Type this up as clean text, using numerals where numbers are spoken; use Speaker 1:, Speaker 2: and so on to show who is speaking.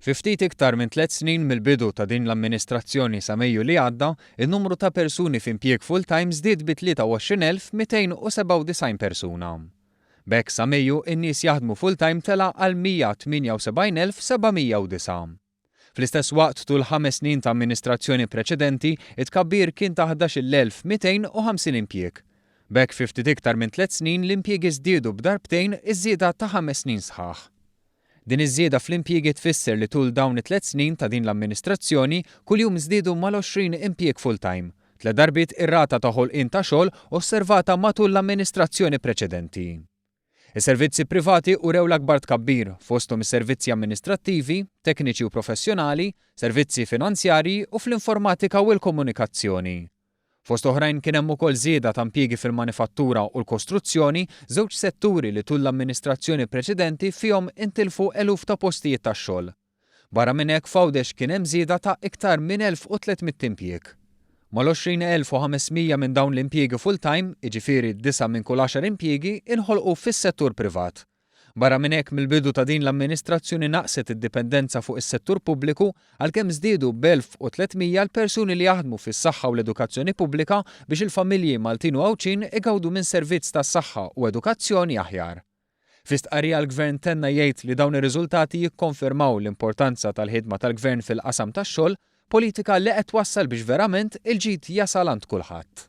Speaker 1: Fi ftit iktar minn 3 snin mill-bidu ta' din l-amministrazzjoni sa Mejju li għadda, in-numru ta' persuni f'impjieg full-time żdied bi 23,297 persuna. B'hekk sa Mejju in-nies jaħdmu full-time tela għal 178,709. Fl-istess waqt tul 5 snin ta' amministrazzjoni preċedenti, it-tkabbir kien ta' 11,250 impjieg. B'hekk fi ftit iktar minn 3 snin l-impjiegi żdiedu b'darbtejn iż-żieda ta' 5 snin sħaħ. Din iż-żieda fl-impjiegi tfisser li tul dawn it-3 snin ta' din l-amministrazzjoni kuljum żdiedu mal-20 impjieg full-time, 3 darbiet ir-rata ta' ħolqien ta' xogħol osservata matul l-amministrazzjoni preċedenti. Is-servizzi privati urew l-akbar tkabbir fosthom is-servizzi amministrattivi, tekniċi u professjonali, servizzi finanzjarji u fl-informatika u l-komunikazzjoni. Fost oħrajn kien hemm ukoll żieda ta' impjiegi fil-manifattura u l-kostruzzjoni, żewġ setturi li tul l-amministrazzjoni preċedenti fihom intilfu eluf ta' postijiet tax-xogħol. Barra minn hekk f'Għawdex kien hemm żieda ta' iktar minn 1300 impjieg. Mal-20,500 minn dawn l-impjiegi full-time, jiġifieri 9 minn kull 10 impjiegi, inħolqu fis-settur privat. Barra minn hekk mill-bidu ta' din l-amministrazzjoni naqset id-dipendenza fuq is-settur pubbliku għalkemm żdiedu b'1300 l-persuni li jaħdmu fis-saħħa u l-edukazzjoni pubblika biex il-familji Maltin u Għawċin igawdu minn servizz tas-saħħa u edukazzjoni aħjar. Fl-istqarrija l-Gvern tenna jgħid li dawn ir-riżultati jikkonfermaw l-importanza tal-ħidma tal-Gvern fil-qasam tax-xogħol, politika li qed twassal biex verament il-ġid jasal għand kulħadd.